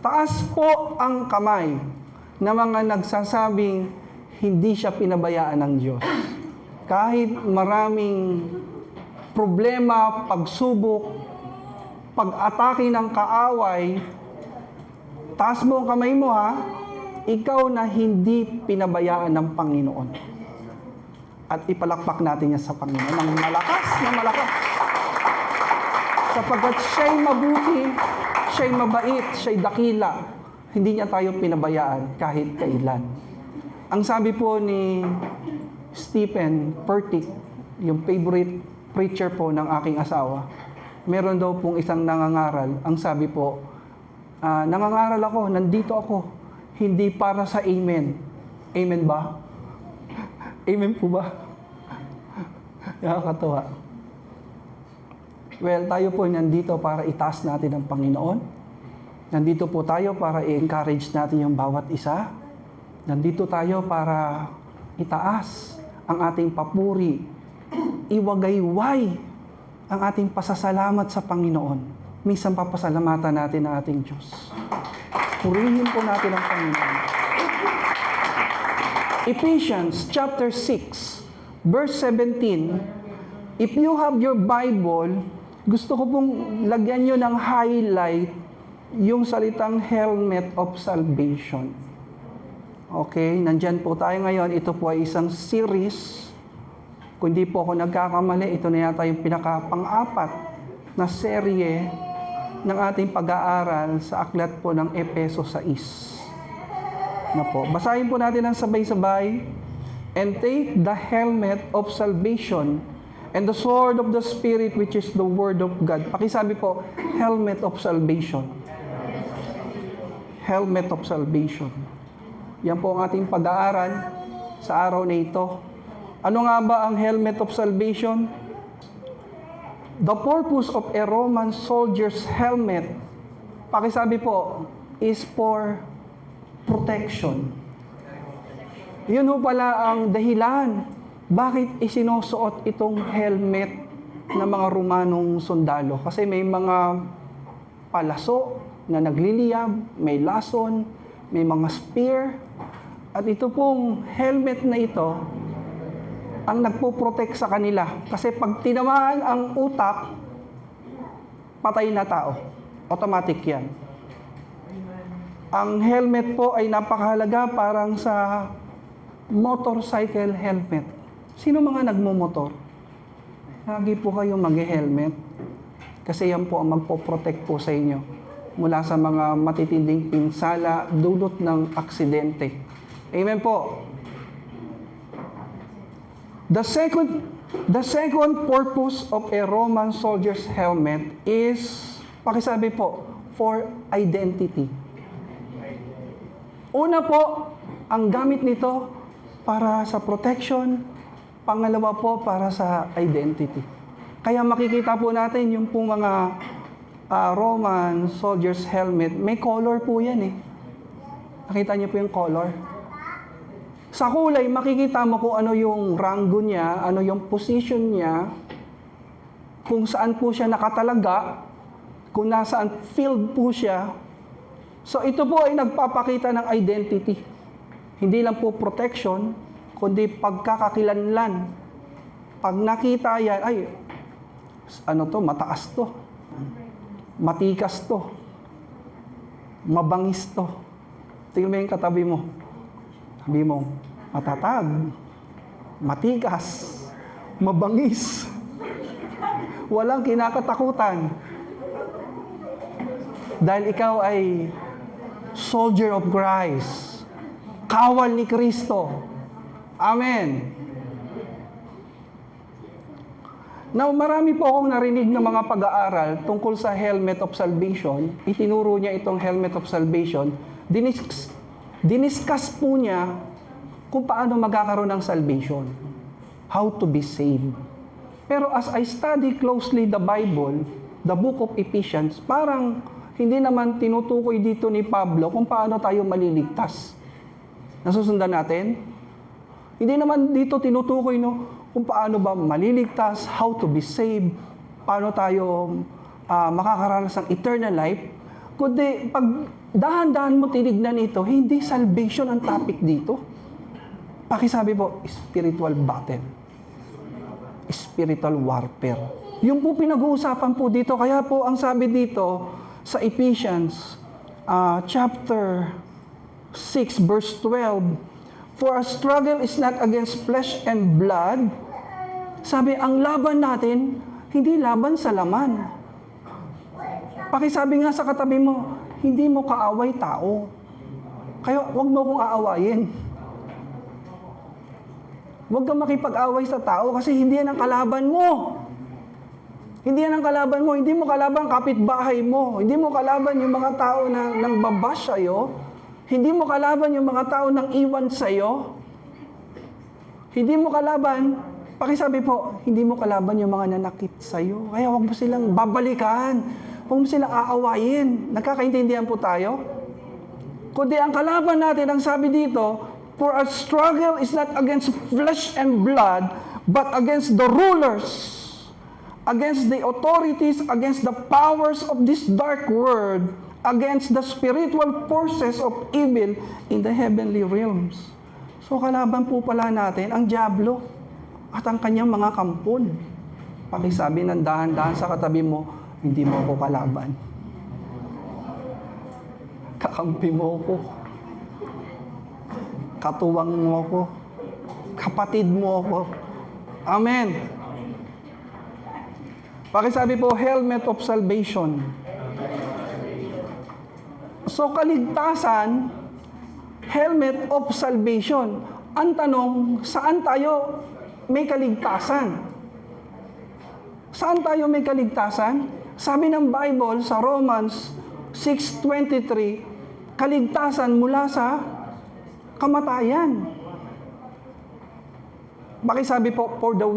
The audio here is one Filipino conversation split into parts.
Taas po ang kamay na mga nagsasabing hindi siya pinabayaan ng Diyos. Kahit maraming problema, pagsubok, pag-atake ng kaaway, taas mo ang kamay mo ha, ikaw na hindi pinabayaan ng Panginoon. At ipalakpak natin yan sa Panginoon ng malakas na malakas. Sapagkat siya'y mabuti, siya'y mabait, siya'y dakila. Hindi niya tayo pinabayaan kahit kailan. Ang sabi po ni Stephen Furtick, yung favorite preacher po ng aking asawa, meron daw pong isang nangangaral. Ang sabi po, nangangaral ako, nandito ako, hindi para sa amen. Amen ba? Amen po ba? Nakakatawa. Well, tayo po nandito para itaas natin ang Panginoon. Nandito po tayo para i-encourage natin yung bawat isa. Nandito tayo para itaas ang ating papuri, iwagayway ang ating pasasalamat sa Panginoon. Minsan papasalamatan natin ang ating Diyos. Purihin po natin ang Panginoon. Ephesians chapter 6, verse 17. If you have your Bible, gusto ko pong lagyan nyo ng highlight yung salitang helmet of salvation. Okay, nandyan po tayo ngayon. Ito po ay isang series. Kung di po ako nagkakamali, ito na yata yung pinaka-pang-apat na serye ng ating pag-aaral sa aklat po ng Efeso 6. Na po. Basahin po natin ang sabay-sabay. And take the helmet of salvation and the sword of the Spirit, which is the Word of God. Pakisabi po, helmet of salvation. Helmet of salvation. Yan po ang ating pag-aaral sa araw na ito. Ano nga ba ang helmet of salvation? The purpose of a Roman soldier's helmet, pakisabi po, is for protection. Yun ho pala ang dahilan bakit isinusuot itong helmet ng mga Romanong sundalo. Kasi may mga palaso na nagliliyab, may lason, may mga spear. At ito pong helmet na ito ang nagpo-protect sa kanila. Kasi pag tinamaan ang utak, patay na tao. Automatic yan. Ang helmet po ay napakahalaga, parang sa motorcycle helmet. Sino mga nagmumotor? Lagi po kayong mag-helmet kasi yan po ang magpo-protect po sa inyo mula sa mga matitinding pinsala dulot ng aksidente. Amen po. The second purpose of a Roman soldier's helmet is, pakisabi po, for identity. Una po, ang gamit nito para sa protection. Pangalawa po, para sa identity. Kaya makikita po natin yung pong mga Roman soldier's helmet, may color po yan eh. Nakita niyo po yung color? Sa kulay, makikita mo kung ano yung ranggo niya, ano yung position niya, kung saan po siya nakatalaga, kung nasaan field po siya. So ito po ay nagpapakita ng identity. Hindi lang po protection, kundi pagkakakilanlan. Pag nakita yan, ay, ano to, mataas to, matikas to, mabangis to. Tingnan mo yung katabi mo. Sabi mo, matatag, matikas, mabangis, walang kinakatakutan. Dahil ikaw ay soldier of Christ, kawal ni Kristo. Amen. Now, marami po akong narinig ng mga pag-aaral tungkol sa helmet of salvation. Itinuro niya itong helmet of salvation. Diniscuss po niya kung paano magkakaroon ng salvation. How to be saved. Pero as I study closely the Bible, the book of Ephesians, parang hindi naman tinutukoy dito ni Pablo kung paano tayo maliligtas. Nasusundan natin? Hindi naman dito tinutukoy kung paano ba maliligtas, how to be saved, paano tayo makakaranas ng eternal life. Kundi pag dahan-dahan mo tinignan ito, hindi salvation ang topic dito. Pakisabi po, spiritual battle. Spiritual warfare. Yung po pinag-uusapan po dito, kaya po ang sabi dito sa Ephesians chapter 6 verse 12, for our struggle is not against flesh and blood. Sabi, ang laban natin, hindi laban sa laman. Pakisabi nga sa katabi mo, hindi mo kaaway tao. Kaya huwag mo kong aawayin. Huwag kang makipag-away sa tao kasi hindi yan ang kalaban mo. Hindi yan ang kalaban mo. Hindi mo kalaban kapitbahay mo. Hindi mo kalaban yung mga tao na nang babash sa'yo. Hindi mo kalaban yung mga tao nang iwan sa'yo. Hindi mo kalaban, pakisabi po, hindi mo kalaban yung mga nanakit sa'yo. Kaya huwag mo silang babalikan. Huwag mo silang aawayin. Nagkakaintindihan po tayo? Kundi ang kalaban natin, ang sabi dito, for our struggle is not against flesh and blood, but against the rulers, against the authorities, against the powers of this dark world, against the spiritual forces of evil in the heavenly realms. So kalaban po pala natin ang dyablo at ang kanyang mga kampon. Pakisabi ng dahan-dahan sa katabi mo, hindi mo ako kalaban. Kakampi mo ako. Katuwang mo ako. Kapatid mo ako. Amen. Pakisabi po, helmet of salvation. So, kaligtasan, helmet of salvation. Ang tanong, saan tayo may kaligtasan? Saan tayo may kaligtasan? Sabi ng Bible sa Romans 6:23, kaligtasan mula sa kamatayan. Pakisabi po, for the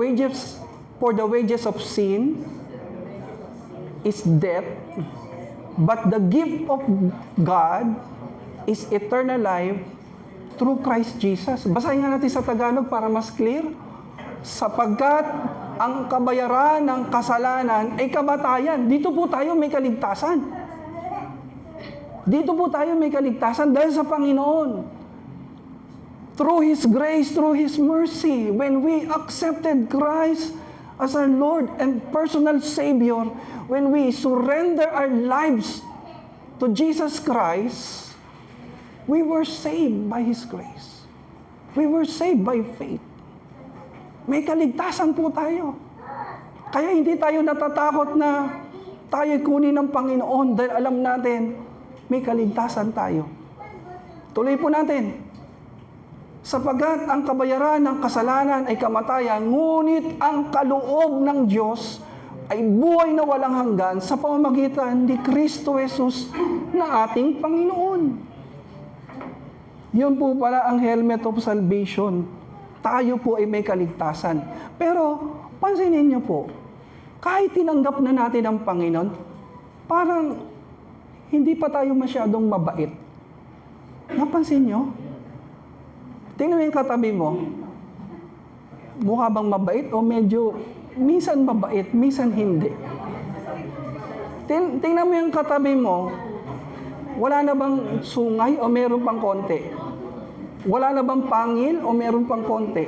wages of sin is death, but the gift of God is eternal life through Christ Jesus. Basahin nga natin sa Tagalog para mas clear. Sapagkat ang kabayaran ng kasalanan ay kamatayan. Dito po tayo may kaligtasan. Dito po tayo may kaligtasan dahil sa Panginoon. Through His grace, through His mercy, when we accepted Christ as our Lord and personal Savior, when we surrender our lives to Jesus Christ, we were saved by His grace. We were saved by faith. May kaligtasan po tayo. Kaya hindi tayo natatakot na tayo kunin ng Panginoon dahil alam natin may kaligtasan tayo. Tuloy po natin. Sapagkat ang kabayaran ng kasalanan ay kamatayan, ngunit ang kaloob ng Diyos ay buhay na walang hanggan sa pamamagitan ni Kristo Jesus na ating Panginoon. Yun po pala ang helmet of salvation. Tayo po ay may kaligtasan. Pero, pansinin niyo po, kahit tinanggap na natin ang Panginoon, parang hindi pa tayo masyadong mabait. Napansin niyo? Tingnan mo yung katabi mo. Mukha bang mabait o medyo minsan mabait, minsan hindi? Tingnan mo yung katabi mo. Wala na bang sungay o meron pang konti? Wala na bang pangil o meron pang konti?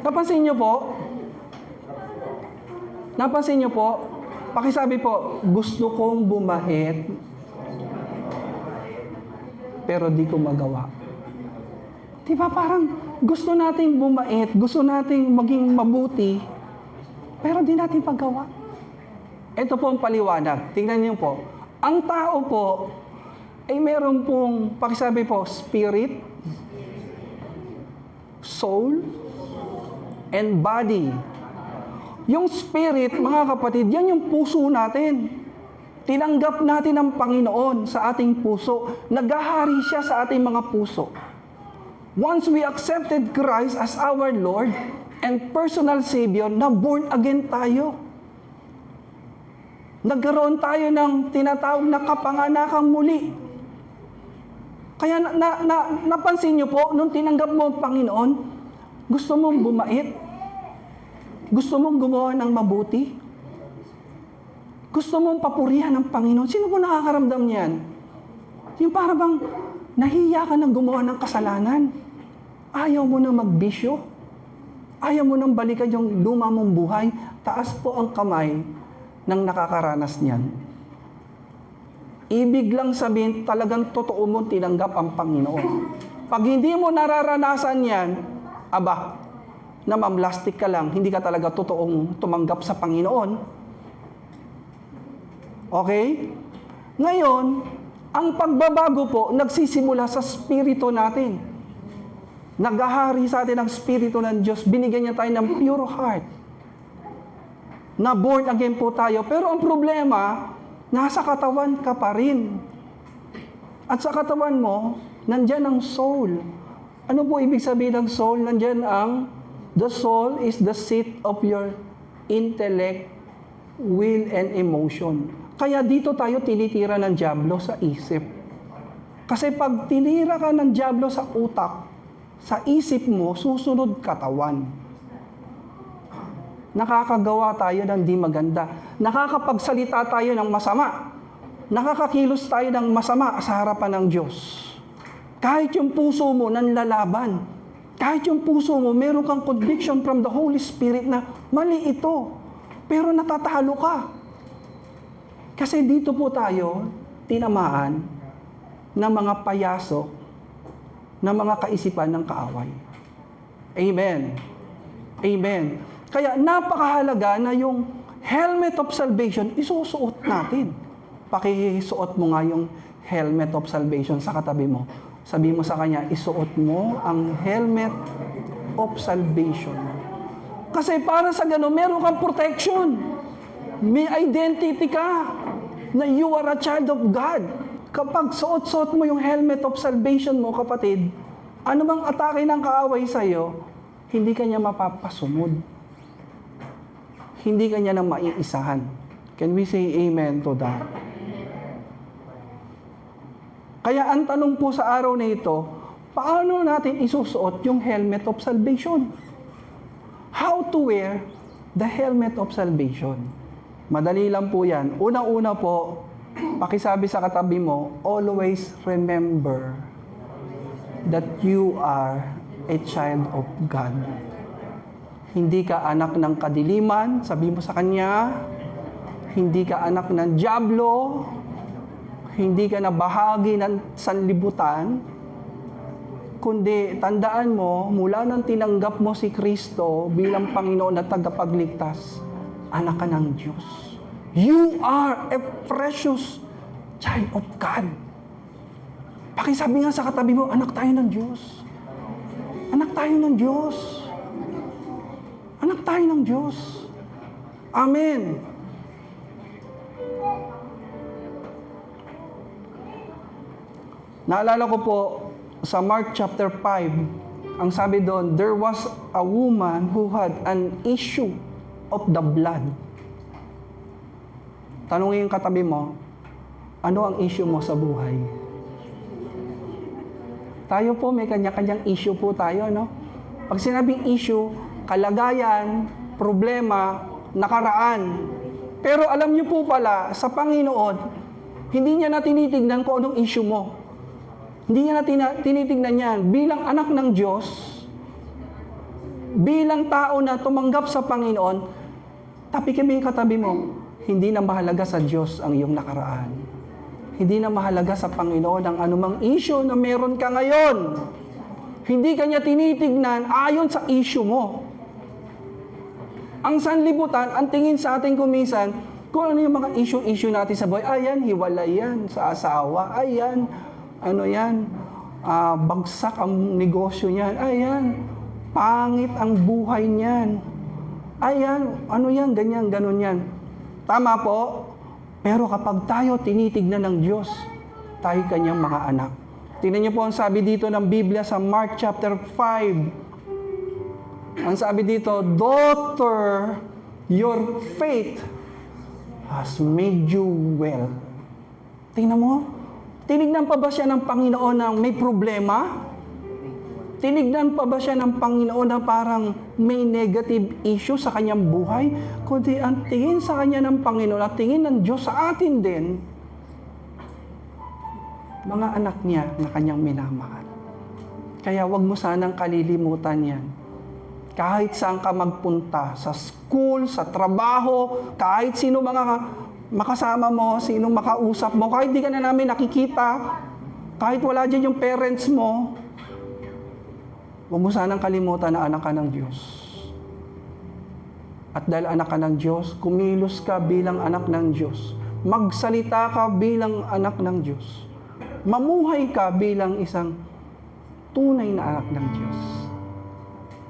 Napansin niyo po? Napansin niyo po? Pakisabi po, gusto kong bumait, pero di ko magawa. Diba parang gusto nating bumait, gusto nating maging mabuti, pero di natin paggawa. Ito po ang paliwanag. Tingnan niyo po. Ang tao po ay meron pong, pakisabi po, spirit, soul, and body. Yung spirit, mga kapatid, yan yung puso natin. Tinanggap natin ang Panginoon sa ating puso. Naghahari siya sa ating mga puso. Once we accepted Christ as our Lord and personal Savior, na born again tayo. Nagkaroon tayo ng tinatawag na kapanganakang muli. Kaya napansin niyo po, nung tinanggap mo ang Panginoon, gusto mong bumait? Gusto mong gumawa ng mabuti? Gusto mong papurihan ng Panginoon? Sino po nakakaramdam niyan? Yung para bang nahiya ka ng gumawa ng kasalanan. Ayaw mo na magbisyo. Ayaw mo nang balikan yung luma mong buhay. Taas po ang kamay ng nakakaranas niyan. Ibig lang sabihin, talagang totoo mo tinanggap ang Panginoon. Pag hindi mo nararanasan yan, aba, na mamlastik ka lang, hindi ka talaga totoong tumanggap sa Panginoon. Okay? Ngayon, ang pagbabago po, nagsisimula sa spirito natin. Naghahari sa atin ang spirito ng Diyos. Binigyan niya tayo ng pure heart. Na born again po tayo. Pero ang problema, nasa katawan ka pa rin. At sa katawan mo, nandyan ang soul. Ano po ibig sabihin ng soul? Nandyan the soul is the seat of your intellect, will, and emotion. Kaya dito tayo tinitira ng dyablo sa isip. Kasi pag tinira ka ng dyablo sa utak, sa isip mo, susunod katawan. Nakakagawa tayo ng di maganda. Nakakapagsalita tayo ng masama. Nakakakilos tayo ng masama sa harapan ng Diyos. Kahit yung puso mo nanlalaban. Kahit yung puso mo, meron kang conviction from the Holy Spirit na mali ito. Pero natatalo ka. Kasi dito po tayo tinamaan ng mga payaso, ng mga kaisipan ng kaaway. Amen. Amen. Kaya napakahalaga na yung helmet of salvation, isusuot natin. Pakisuot mo nga yung helmet of salvation sa katabi mo. Sabi mo sa kanya, isuot mo ang helmet of salvation. Kasi para sa gano'n, meron kang protection. May identity ka na you are a child of God. Kapag suot-suot mo yung helmet of salvation mo, kapatid, ano bang atake ng kaaway sa'yo, hindi ka niya mapapasunod. Hindi ka niya na maiisahan. Can we say amen to that? Kaya ang tanong po sa araw na ito, paano natin isusuot yung helmet of salvation? How to wear the helmet of salvation? Madali lang po yan. Unang-una po, pakisabi sa katabi mo, always remember that you are a child of God. Hindi ka anak ng kadiliman, sabi mo sa kanya, hindi ka anak ng dyablo, hindi ka na bahagi ng sanlibutan, kundi tandaan mo, mula nang tinanggap mo si Kristo bilang Panginoon at tagapagligtas, anak ka ng Diyos. You are a precious child of God. Pakisabi nga sa katabi mo, anak tayo ng Diyos. Anak tayo ng Diyos. Anak tayo ng Diyos. Amen. Naalala ko po, sa Mark chapter 5, ang sabi doon, there was a woman who had an issue of the blood. Tanungin yung katabi mo, ano ang issue mo sa buhay? Tayo po, may kanya-kanyang issue po tayo, no? Pag sinabing issue, kalagayan, problema, nakaraan. Pero alam niyo po pala, sa Panginoon, hindi niya na tinitignan kung anong issue mo. Hindi niya na tinitignan yan. Bilang anak ng Diyos, bilang tao na tumanggap sa Panginoon, tapikin mo yung katabi mo, hindi na mahalaga sa Diyos ang iyong nakaraan. Hindi na mahalaga sa Panginoon ang anumang issue na meron ka ngayon. Hindi ka niya tinitignan ayon sa issue mo. Ang sanlibutan, ang tingin sa atin kuminsan, kung ano yung mga issue natin sa buhay, ayan, hiwalay yan sa asawa, ayan, ano yan, bagsak ang negosyo niyan, ayan, pangit ang buhay niyan, ayan, ano yan, ganyan, ganon yan. Tama po, pero kapag tayo tinitignan ng Diyos, tayo kanyang mga anak. Tingnan niyo po ang sabi dito ng Biblia sa Mark chapter 5. Ang sabi dito, daughter, your faith has made you well. Tingnan mo, tinignan pa ba siya ng Panginoon na may problema? Tinignan pa ba siya ng Panginoon na parang may negative issue sa kanyang buhay? Kundi ang tingin sa kanya ng Panginoon at tingin ng Diyos sa atin din, mga anak niya na kanyang minamahal. Kaya wag mo sanang kalilimutan yan. Kahit saan ka magpunta, sa school, sa trabaho, kahit sino mga makasama mo, sino makausap mo, kahit di ka na namin nakikita, kahit wala dyan yung parents mo, wag mo sanang kalimutan na anak ka ng Diyos. At dahil anak ka ng Diyos, kumilos ka bilang anak ng Diyos. Magsalita ka bilang anak ng Diyos. Mamuhay ka bilang isang tunay na anak ng Diyos.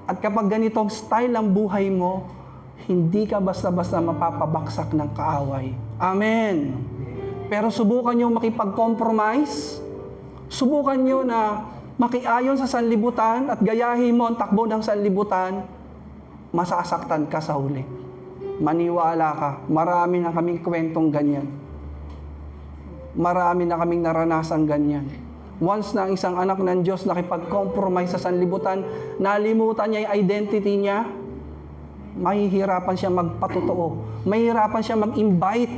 At kapag ganitong style ang buhay mo, hindi ka basta-basta mapapabaksak ng kaaway. Amen. Pero subukan nyo makipag-compromise. Subukan nyo na makiayon sa sanlibutan at gayahin mo ang takbo ng sanlibutan, masasaktan ka sa huli. Maniwala ka, marami na kaming kwentong ganyan. Marami na kaming naranasang ganyan. Once na ang isang anak ng Diyos nakipag-compromise sa sanlibutan, nalimutan niya yung identity niya, mahihirapan siya magpatotoo, mahihirapan siya mag-invite,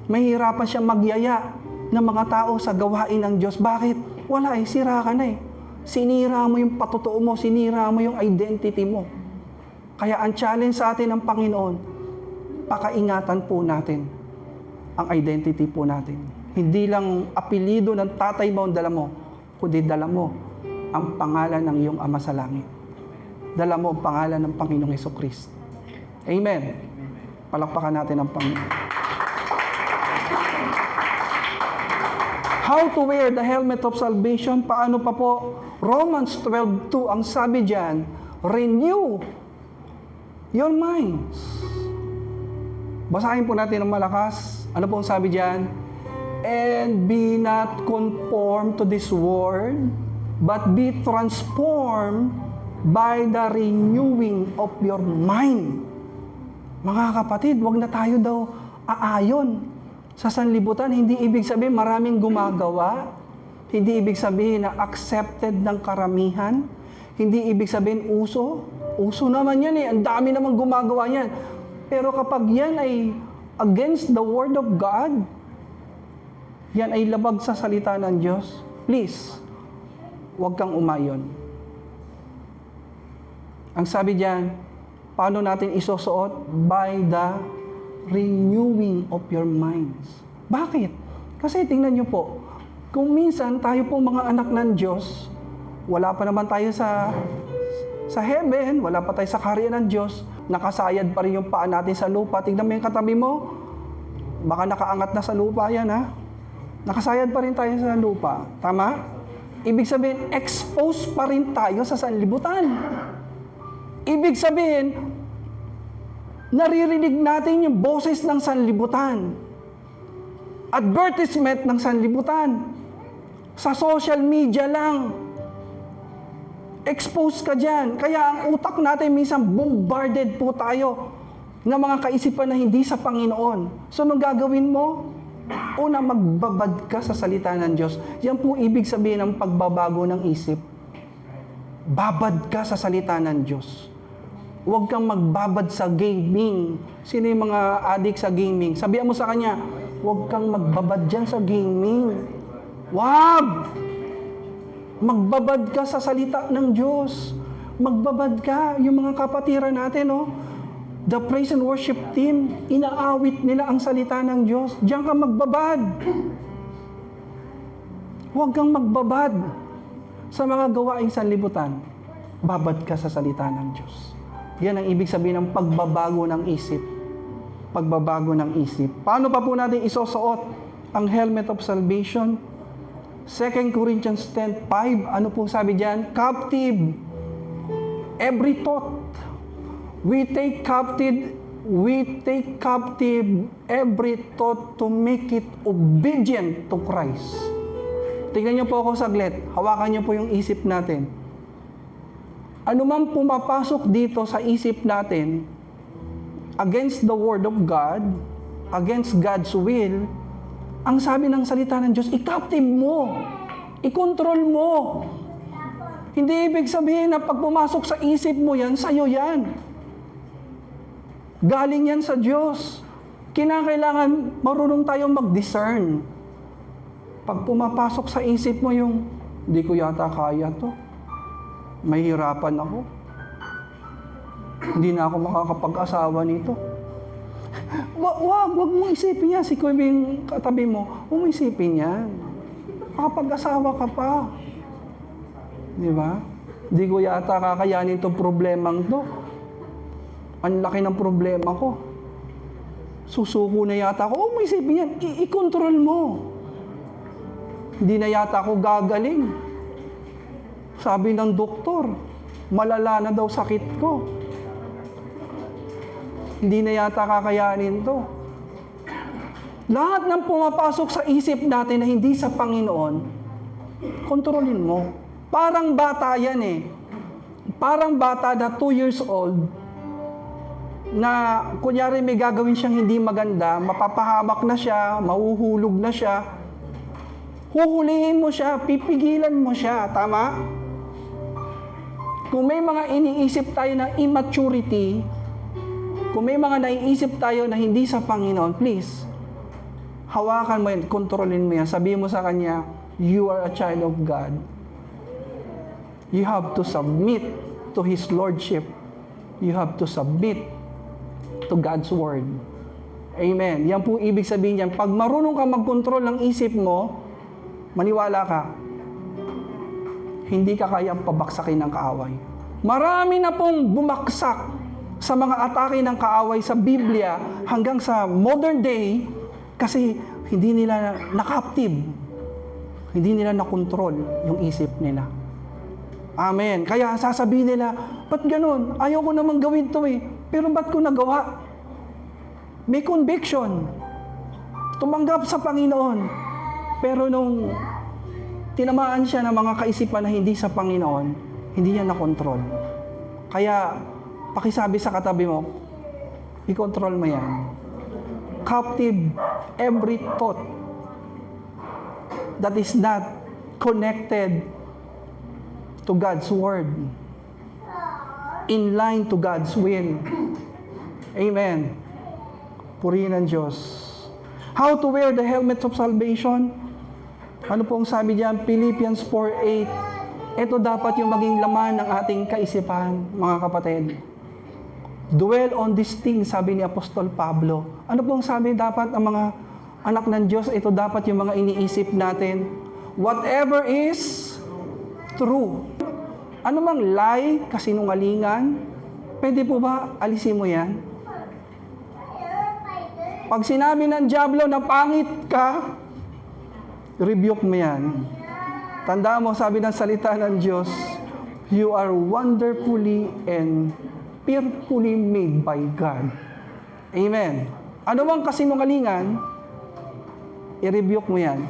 mahihirapan siya magyaya ng mga tao sa gawain ng Diyos. Bakit? Wala eh, sira ka na eh. Sinira mo yung patotoo mo, sinira mo yung identity mo. Kaya ang challenge sa atin ng Panginoon, pakaingatan po natin ang identity po natin. Hindi lang apelido ng tatay mo ang dala mo, kundi dala mo ang pangalan ng iyong Ama sa Langit. Dala mo ang pangalan ng Panginoong Jesucristo. Amen. Palakpakan natin ang Panginoon. How to wear the helmet of salvation? Paano pa po? Romans 12:2, ang sabi diyan, renew your minds. Basahin po natin ng malakas. Ano po ang sabi diyan? And be not conformed to this world, but be transformed by the renewing of your mind. Mga kapatid, wag na tayo daw aayon sa sanlibutan. Hindi ibig sabihin maraming gumagawa. Hindi ibig sabihin na accepted ng karamihan. Hindi ibig sabihin uso. Uso naman yan eh. Ang dami namang gumagawa yan. Pero kapag yan ay against the Word of God, yan ay labag sa salita ng Diyos, please, huwag kang umayon. Ang sabi diyan, paano natin isusuot? By the renewing of your minds. Bakit? Kasi tingnan nyo po, kung minsan tayo po mga anak ng Diyos, wala pa naman tayo sa heaven, wala pa tayo sa kaharian ng Diyos, nakasayad pa rin yung paa natin sa lupa. Tingnan mo yung katabi mo, baka nakaangat na sa lupa yan ha. Nakasayad pa rin tayo sa lupa. Tama? Ibig sabihin, exposed pa rin tayo sa sanlibutan. Ibig sabihin, naririnig natin yung boses ng sanlibutan. Advertisement ng sanlibutan. Sa social media lang. Exposed ka dyan. Kaya ang utak natin minsan bombarded po tayo ng mga kaisipan na hindi sa Panginoon. So, anong gagawin mo? Una, magbabad ka sa salita ng Diyos. Yan po ibig sabihin ng pagbabago ng isip. Babad ka sa salita ng Diyos. Huwag kang magbabad sa gaming. Sino yung mga addict sa gaming? Sabihan mo sa kanya, huwag kang magbabad dyan sa gaming. Wag! Magbabad ka sa salita ng Diyos. Magbabad ka. Yung mga kapatiran natin, no? The praise and worship team, inaawit nila ang salita ng Diyos. Diyan ka magbabad. Huwag kang magbabad sa mga gawaing sanlibutan. Babad ka sa salita ng Diyos. Yan ang ibig sabihin ng pagbabago ng isip. Pagbabago ng isip. Paano pa po natin isusuot ang helmet of salvation? 2 Corinthians 10:5, ano po sabi diyan? Captive. Every thought. We take captive every thought to make it obedient to Christ. Tingnan niyo po ako saglit. Hawakan niyo po yung isip natin. Ano man pumapasok dito sa isip natin against the Word of God, against God's will, ang sabi ng salita ng Diyos, i-captive mo. I-control mo. Hindi ibig sabihin na pag pumasok sa isip mo yan, sa'yo yan. Galing yan sa Diyos. Kinakailangan marunong tayong mag-discern. Pag pumapasok sa isip mo yung, hindi ko yata kaya to. Mahihirapan ako. Hindi na ako makakapag-asawa nito. Wag mong isipin yan. Si Kuya yung katabi mo, huwag mong isipin yan. Makapag-asawa ka pa. Di ba? Hindi ko yata kakayanin itong problemang to. Ang laki ng problema ko. Susuko na yata ako. Huwag mong isipin yan. I-control mo. Hindi na yata ako gagaling. Sabi ng doktor, malala na daw sakit ko. Hindi na yata kakayanin to. Lahat ng pumapasok sa isip natin na hindi sa Panginoon, kontrolin mo. Parang bata yan eh. Parang bata na 2 years old, na kunyari may gagawin siyang hindi maganda, mapapahamak na siya, mahuhulog na siya, huhulihin mo siya, pipigilan mo siya, tama? Kung may mga iniisip tayo na immaturity, kung may mga naiisip tayo na hindi sa Panginoon, please, hawakan mo yan, kontrolin mo yan, sabihin mo sa Kanya, you are a child of God. You have to submit to His Lordship. You have to submit to God's Word. Amen. Yan po ibig sabihin niyan. Pag marunong ka mag-control ng isip mo, maniwala ka, hindi ka kayang pabaksakin ng kaaway. Marami na pong bumaksak sa mga atake ng kaaway sa Biblia hanggang sa modern day kasi hindi nila na-captive. Hindi nila na-control yung isip nila. Amen. Kaya sasabihin nila, ba't ganun? Ayaw ko namang gawin to eh. Pero ba't ko nagawa? May conviction. Tumanggap sa Panginoon. Pero nung tinamaan siya ng mga kaisipan na hindi sa Panginoon, hindi niya na-control. Kaya, pakisabi sa katabi mo, i-control mo yan. Captive every thought that is not connected to God's Word. In line to God's will. Amen. Purihin ang Diyos. How to wear the helmet of salvation? Ano pong sabi diyan? Philippians 4:8. Ito dapat yung maging laman ng ating kaisipan, mga kapatid. Dwell on these things, sabi ni Apostol Pablo. Ano pong sabi dapat ang mga anak ng Diyos? Ito dapat yung mga iniisip natin. Whatever is true. Ano mang lie, kasinungalingan, pwede po ba alisin mo yan? Pag sinabi ng dyablo na pangit ka, rebuke mo yan. Tandaan mo, sabi ng salita ng Diyos, you are wonderfully and fearfully made by God. Amen. Ano mang kasinungalingan, i-rebuke mo yan.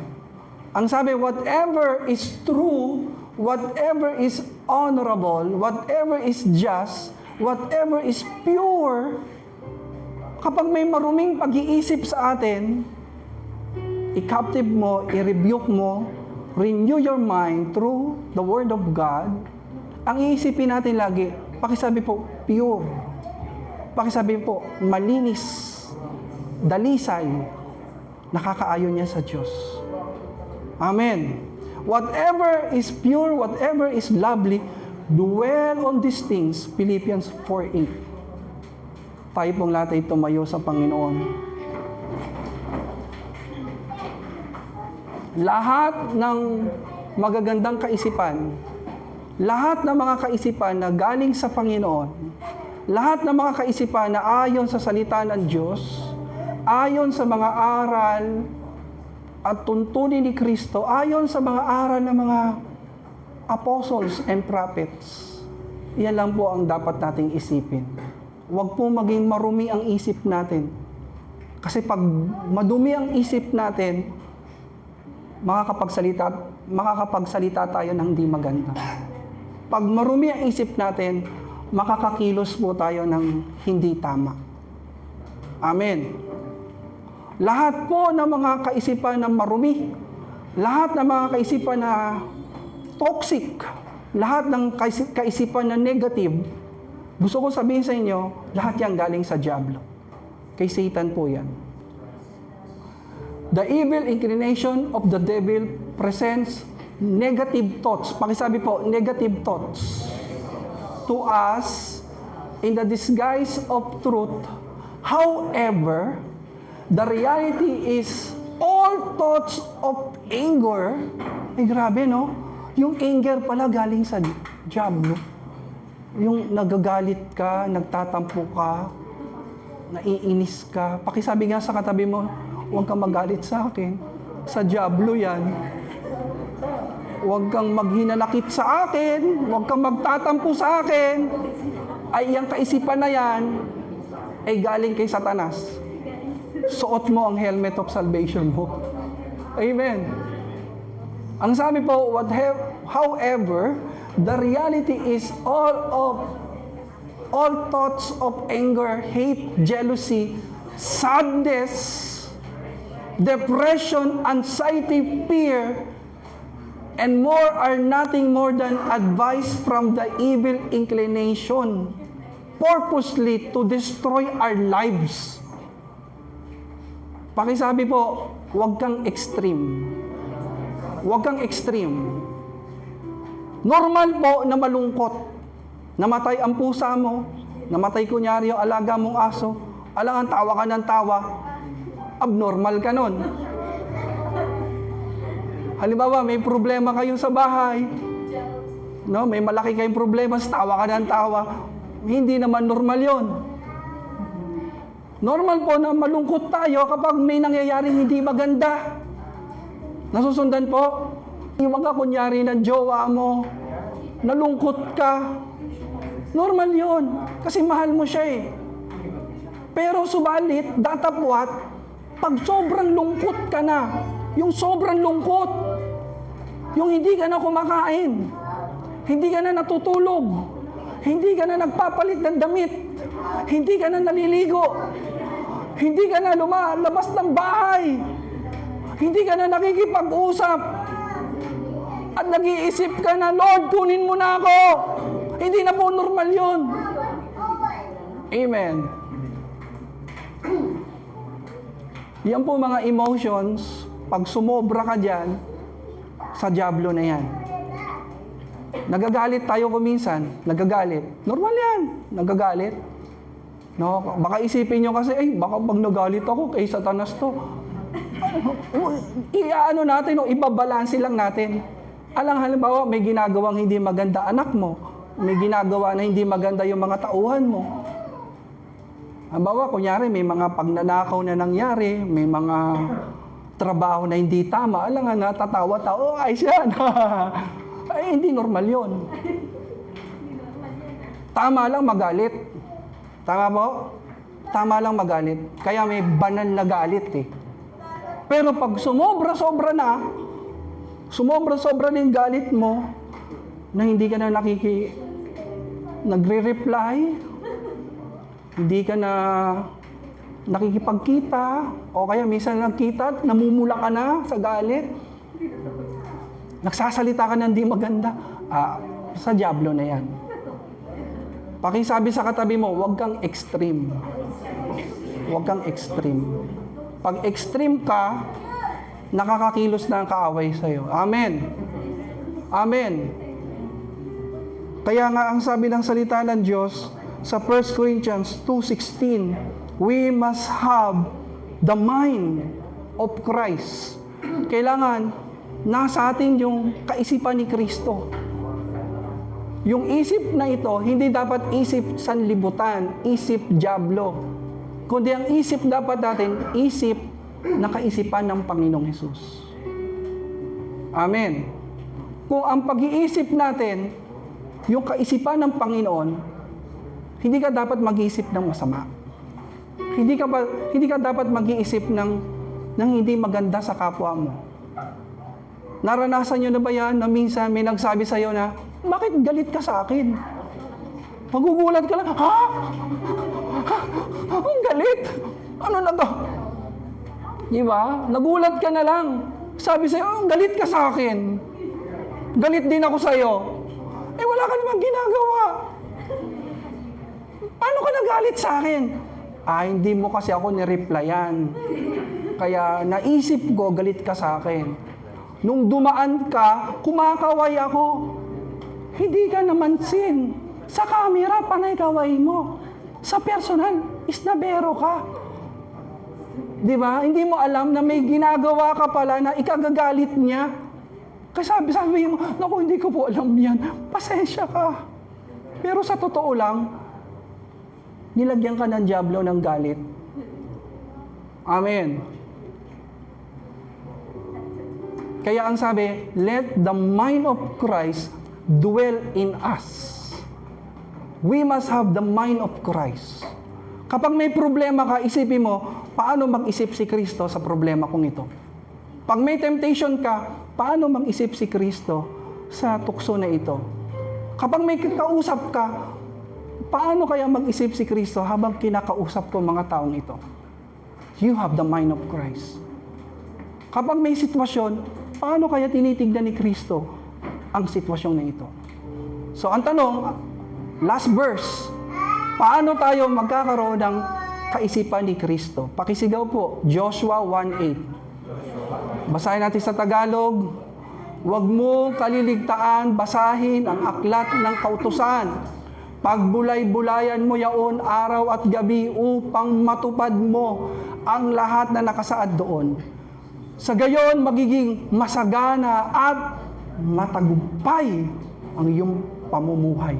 Ang sabi, whatever is true, whatever is honorable, whatever is just, whatever is pure, kapag may maruming pag-iisip sa atin, i-captive mo, i-rebuke mo, renew your mind through the Word of God. Ang iisipin natin lagi, pakisabi po, pure. Pakisabi po, malinis, dalisay, nakakaayon niya sa Diyos. Amen. Whatever is pure, whatever is lovely, dwell on these things. Philippians 4:8. Tayo pong lahat ay tumayo sa Panginoon. Lahat ng magagandang kaisipan, lahat ng mga kaisipan na galing sa Panginoon, lahat ng mga kaisipan na ayon sa salita ng Diyos, ayon sa mga aral at tuntunin ni Kristo, ayon sa mga aral ng mga apostles and prophets, yan lang po ang dapat nating isipin. Huwag po maging marumi ang isip natin. Kasi pag madumi ang isip natin, makakapagsalita tayo ng hindi maganda. Pag marumi ang isip natin, makakakilos po tayo ng hindi tama. Amen. Lahat po ng mga kaisipan na marumi, lahat ng mga kaisipan na toxic, lahat ng kaisipan na negative, gusto ko sabihin sa inyo, lahat yan galing sa dyablo. Kay Satan po yan. The evil inclination of the devil presents negative thoughts. Pakisabi po, negative thoughts to us in the disguise of truth. However, the reality is all thoughts of anger. Ay, grabe, no? Yung anger pala galing sa diablo. Yung nagagalit ka, nagtatampo ka, naiinis ka. Pakisabi nga sa katabi mo, huwag kang magalit sa akin. Sa diablo yan. Huwag kang maghinanakit sa akin. Huwag kang magtatampo sa akin. Ay, yung kaisipan na yan, ay galing kay Satanas. Suot mo ang helmet of salvation mo. Amen. Ang sabi po, however, the reality is all thoughts of anger, hate, jealousy, sadness, depression, anxiety, fear, and more are nothing more than advice from the evil inclination, purposely to destroy our lives. Pakisabi po, huwag kang extreme. Huwag kang extreme. Normal po na malungkot. Namatay ang pusa mo, namatay kunyari yung alaga mong aso, alangan tawa ka ng tawa, abnormal ka nun. Halimbawa, may problema kayo sa bahay, no? May malaki kayong problema, tawa ka ng tawa, hindi naman normal yon. Normal po na malungkot tayo kapag may nangyayaring hindi maganda. Nasusundan po, yung mga kunyari ng jowa mo, nalungkot ka, normal yon, kasi mahal mo siya eh. Pero subalit, datapwat, pag sobrang lungkot ka na, yung sobrang lungkot, yung hindi ka na kumakain, hindi ka na natutulog, hindi ka na nagpapalit ng damit, hindi ka na naliligo, hindi ka na lumalabas ng bahay, hindi ka na nakikipag-usap, at nag-iisip ka na, Lord, kunin mo na ako. Hindi na po normal yun. Amen. Yan po mga emotions, pag sumobra ka dyan, sa diablo na yan. Nagagalit tayo kuminsan, nagagalit. Normal yan, nagagalit. No? Baka isipin nyo kasi, baka pag nagalit ako, kay Satanas to. Iaano natin, ibabalansi lang natin. Alang halimbawa, may ginagawang hindi maganda anak mo, may ginagawa na hindi maganda yung mga tauhan mo. Halimbawa, kunyari, may mga pagnanakaw na nangyari, may mga trabaho na hindi tama, alang nga natatawa tao, ayos yan. Ay, hindi normal yon. Tama lang magalit. Tama po? Tama lang magalit. Kaya may banal na galit eh. Pero pag sumobra-sobra na yung galit mo, na hindi ka na nagre-reply, hindi ka na nakikipagkita, o kaya minsan nagkita, namumula ka na sa galit, nagsasalita ka na hindi maganda, sa diablo na yan. Pakisabi sa katabi mo, huwag kang extreme. Huwag kang extreme. Pag extreme ka, nakakakilos na ang kaaway sa'yo. Amen. Amen. Kaya nga ang sabi ng salita ng Diyos sa 1 Corinthians 2:16, we must have the mind of Christ. Kailangan nasa atin yung kaisipan ni Kristo. Yung isip na ito, hindi dapat isip sanlibutan, isip diablo. Kundi ang isip dapat natin, isip na kaisipan ng Panginoong Hesus. Amen. Kung ang pag-iisip natin, yung kaisipan ng Panginoon, hindi ka dapat mag-iisip ng masama. Hindi ka dapat mag-iisip ng hindi maganda sa kapwa mo. Naranasan nyo na ba yan na minsan may nagsabi sa'yo na, bakit galit ka sa akin? Magugulat ka lang, ha? Ang galit? Ano na to? Di ba? Nagulat ka na lang. Sabi sa'yo, galit ka sa akin. Galit din ako sa'yo. Wala ka namang ginagawa. Paano ka nagalit sa akin? Hindi mo kasi ako ni-replyan. Kaya naisip ko, galit ka sa akin. Nung dumaan ka, kumakaway ako. Hindi ka naman sin. Sa camera, panay kaway mo. Sa personal, isnabero ka. Di ba? Hindi mo alam na may ginagawa ka pala na ikagagalit niya. Kasi sabi mo, naku, hindi ko po alam yan. Pasensya ka. Pero sa totoo lang, nilagyan ka ng dyablo ng galit. Amen. Kaya ang sabi, let the mind of Christ dwell in us. We must have the mind of Christ. Kapag may problema ka, isipin mo, paano mag-isip si Kristo sa problema kong ito? Pag may temptation ka, paano mag-isip si Kristo sa tukso na ito? Kapag may kausap ka, paano kaya mag-isip si Kristo habang kinakausap ko mga taong ito? You have the mind of Christ. Kapag may sitwasyon, paano kaya tinitignan ni Kristo ang sitwasyon na ito? So, ang tanong, last verse, paano tayo magkakaroon ng kaisipan ni Kristo? Pakisigaw po, Joshua 1:8. Basahin natin sa Tagalog. Huwag mo kaliligtaan, basahin ang aklat ng kautusan. Pagbulay-bulayan mo yaon araw at gabi upang matupad mo ang lahat na nakasaad doon. Sa gayon, magiging masagana at matagumpay ang iyong pamumuhay.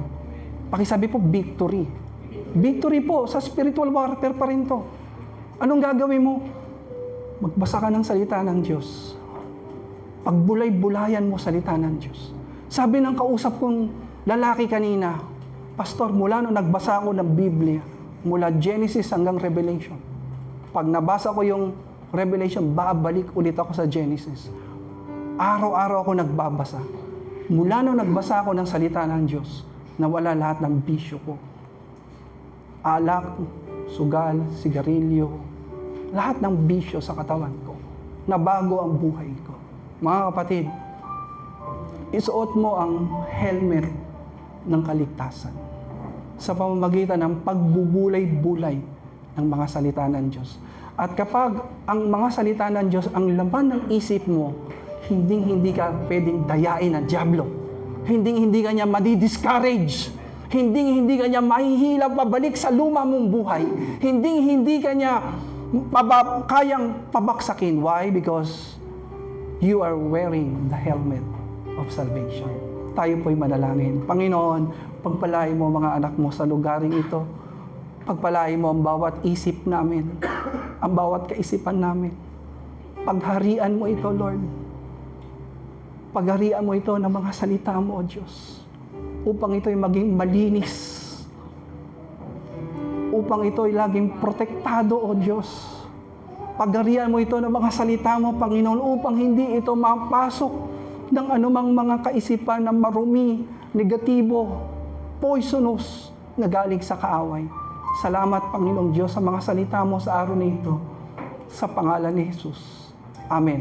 Pakisabi po, victory. Victory po, sa spiritual warfare pa rin to. Anong gagawin mo? Magbasa ka ng salita ng Diyos. Pagbulay-bulayan mo salita ng Diyos. Sabi ng kausap kong lalaki kanina, Pastor, mula nung nagbasa ako ng Biblia, mula Genesis hanggang Revelation, pag nabasa ko yung Revelation, babalik ulit ako sa Genesis. Araw-araw ako nagbabasa. Mula nung nagbasa ako ng salita ng Diyos, nawala lahat ng bisyo ko. Alak, sugal, sigarilyo, lahat ng bisyo sa katawan ko. Nabago ang buhay ko. Mga kapatid, isuot mo ang helmet ng kaligtasan sa pamamagitan ng pagbubulay-bulay ng mga salita ng Diyos. At kapag ang mga salita ng Diyos ang laman ng isip mo, hindi ka pwedeng dayain ng dyablo. Hindi ka niya madi-discourage. Hindi ka niya mahihila pabalik sa luma mong buhay. Hindi ka niya kayang pabaksakin. Why? Because you are wearing the helmet of salvation. Tayo po'y manalangin. Panginoon, pagpalain mo mga anak mo sa lugaring ito. Pagpalain mo ang bawat isip namin, ang bawat kaisipan namin. Pagharian mo ito, Lord. Pagharian mo ito ng mga salita mo, O Diyos. Upang ito'y maging malinis. Upang ito'y laging protektado, O Diyos. Pagharian mo ito ng mga salita mo, Panginoon, upang hindi ito mapasok ng anumang mga kaisipan na marumi, negatibo, poisonous na galing sa kaaway. Salamat, Panginoong Diyos, sa mga salita mo sa araw na ito. Sa pangalan ni Jesus. Amen.